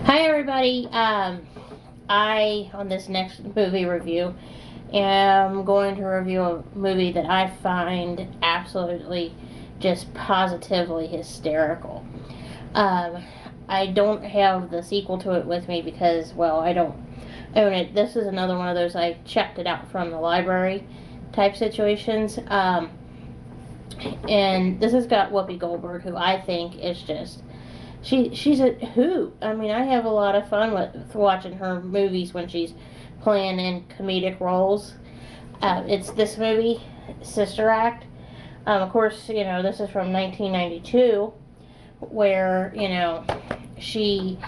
Hi everybody. On this next movie review, am going to review a movie that I find absolutely, just positively hysterical. Um, I don't have the sequel to it with me because, well, I don't own it. This is another one of those I checked it out from the library type situations. And this has got Whoopi Goldberg, who I think is just she's a hoot. I mean, I have a lot of fun with watching her movies when she's playing in comedic roles. It's this movie, Sister Act. Of course, this is from 1992, where she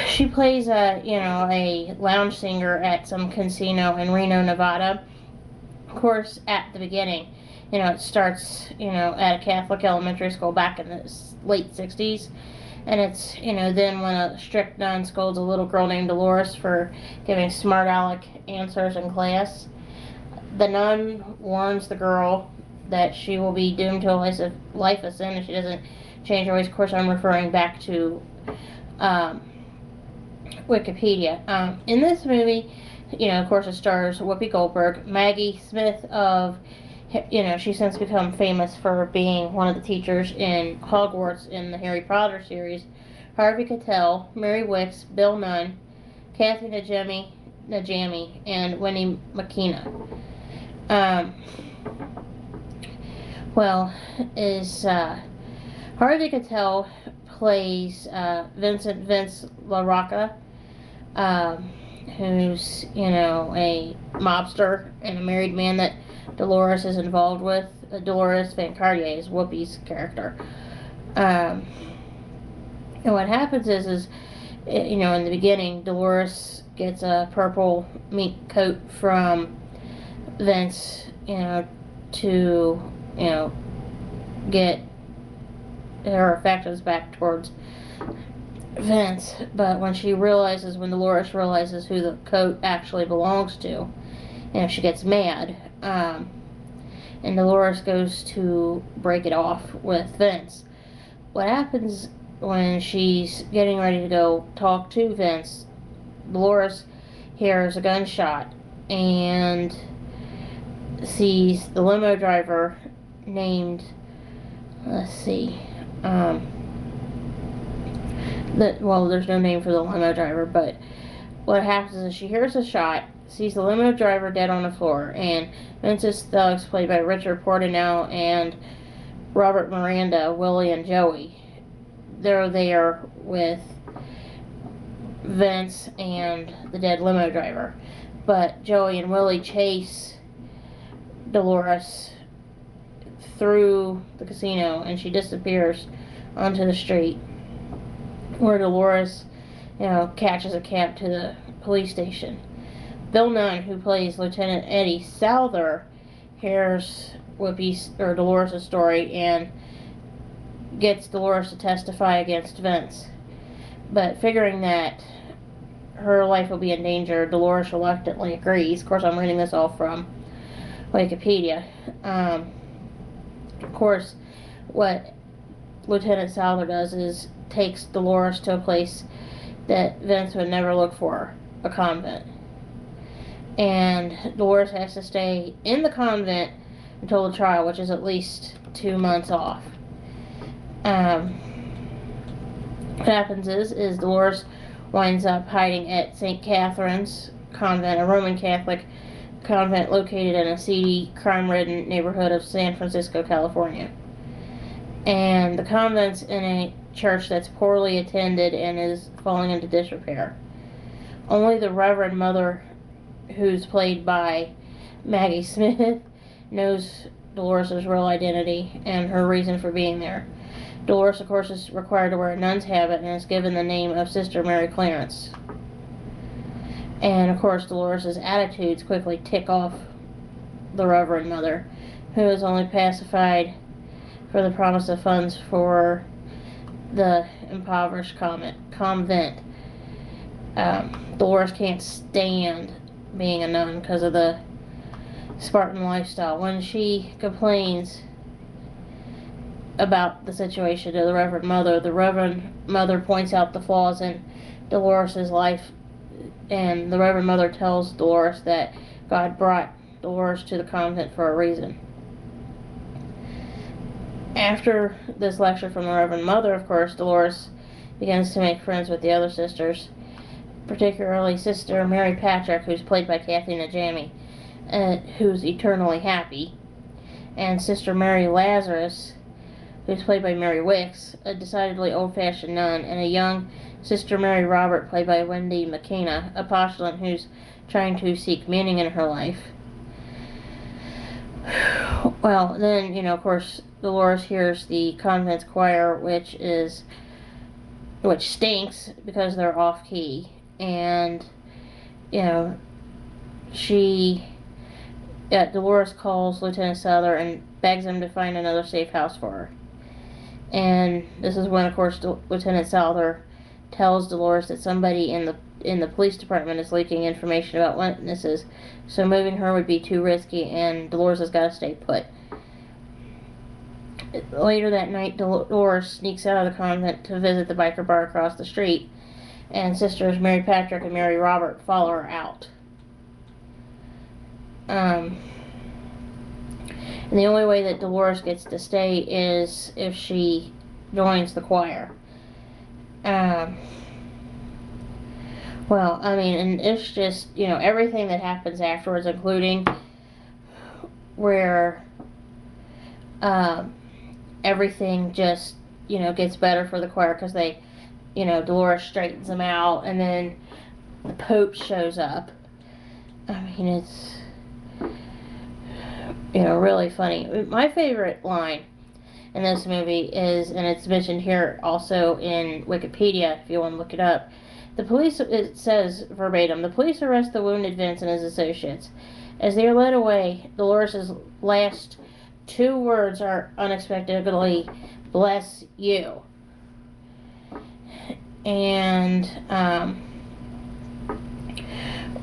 she plays a lounge singer at some casino in Reno, Nevada. Of course, at the beginning, it starts at a Catholic elementary school back in the late 60s. And it's, then when a strict nun scolds a little girl named Dolores for giving smart aleck answers in class, the nun warns the girl that she will be doomed to a life of sin if she doesn't change her ways. Of course, I'm referring back to Wikipedia. In this movie, of course, it stars Whoopi Goldberg, Maggie Smith of, she's since become famous for being one of the teachers in Hogwarts in the Harry Potter series, Harvey Keitel, Mary Wicks, Bill Nunn, Kathy Najimy, and Winnie McKenna. Harvey Keitel plays Vince LaRocca, who's, a mobster and a married man that Dolores is involved with. Dolores Van Cartier is Whoopi's character. And what happens is, in the beginning, Dolores gets a purple mink coat from Vince, to, get her affections back towards Vince. But when Dolores realizes who the coat actually belongs to, she gets mad. And Dolores goes to break it off with Vince. What happens when she's getting ready to go talk to Vince, Dolores hears a gunshot and sees the limo driver named, there's no name for the limo driver, but what happens is she hears a shot, sees the limo driver dead on the floor, and Vince's thugs, played by Richard Portnow and Robert Miranda, Willie and Joey, they're there with Vince and the dead limo driver. But Joey and Willie chase Dolores through the casino, and she disappears onto the street, where Dolores, catches a cab to the police station. Bill Nunn, who plays Lieutenant Eddie Souther, hears Dolores' story and gets Dolores to testify against Vince. But figuring that her life will be in danger, Dolores reluctantly agrees. Of course, I'm reading this all from Wikipedia. Of course, what Lieutenant Souther does is takes Dolores to a place that Vince would never look for, a convent. And Dolores has to stay in the convent until the trial, which is at least 2 months off. What happens is Dolores winds up hiding at St. Catherine's Convent, a Roman Catholic convent located in a seedy, crime-ridden neighborhood of San Francisco, California. And the convent's in a church that's poorly attended and is falling into disrepair. Only the Reverend Mother, who's played by Maggie Smith, knows Dolores' real identity and her reason for being there. Dolores, of course, is required to wear a nun's habit and is given the name of Sister Mary Clarence. And, of course, Dolores' attitudes quickly tick off the Reverend Mother, who is only pacified for the promise of funds for the impoverished convent. Dolores can't stand being a nun because of the Spartan lifestyle. When she complains about the situation to the Reverend Mother. The Reverend Mother points out the flaws in Dolores' life, and the Reverend Mother tells Dolores that God brought Dolores to the convent for a reason. After this lecture from the Reverend Mother, of course, Dolores begins to make friends with the other sisters, particularly Sister Mary Patrick, who's played by Kathy Najimy, who's eternally happy, and Sister Mary Lazarus, who's played by Mary Wicks, a decidedly old-fashioned nun, and a young Sister Mary Robert, played by Wendy McKenna, a postulant who's trying to seek meaning in her life. Well, then, you know, of course, Dolores hears the convent's choir, which stinks because they're off-key, and, you know, Dolores calls Lieutenant Souther and begs him to find another safe house for her. And this is when, of course, Lieutenant Souther tells Dolores that somebody in the police department is leaking information about witnesses, so moving her would be too risky, and Dolores has got to stay put. Later that night, Dolores sneaks out of the convent to visit the biker bar across the street, and sisters Mary Patrick and Mary Robert follow her out. And the only way that Dolores gets to stay is if she joins the choir. Well, I mean, and it's just, you know, everything that happens afterwards, including where everything just, you know, gets better for the choir because they, you know, Dolores straightens them out, and then the Pope shows up. I mean, it's, you know, really funny. My favorite line in this movie is, and it's mentioned here also in Wikipedia if you want to look it up, the police, it says verbatim, the police arrest the wounded Vince and his associates. As they are led away, Dolores' last 2 words are unexpectedly, "Bless you." And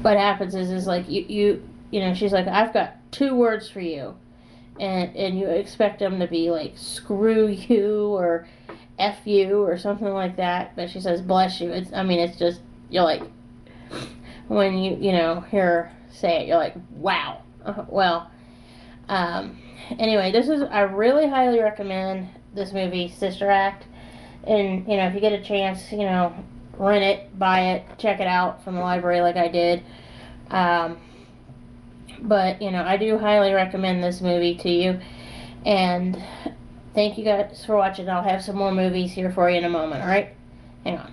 what happens is like, you know, she's like, I've got 2 words for you. And you expect them to be like, screw you, or F you, or something like that. But she says, bless you. It's just, you're like, when you know, hear her say it, you're like, wow. Anyway, I really highly recommend this movie, Sister Act. And, you know, if you get a chance, you know, rent it, buy it, check it out from the library like I did. But, you know, I do highly recommend this movie to you. And thank you guys for watching. I'll have some more movies here for you in a moment, alright? Hang on.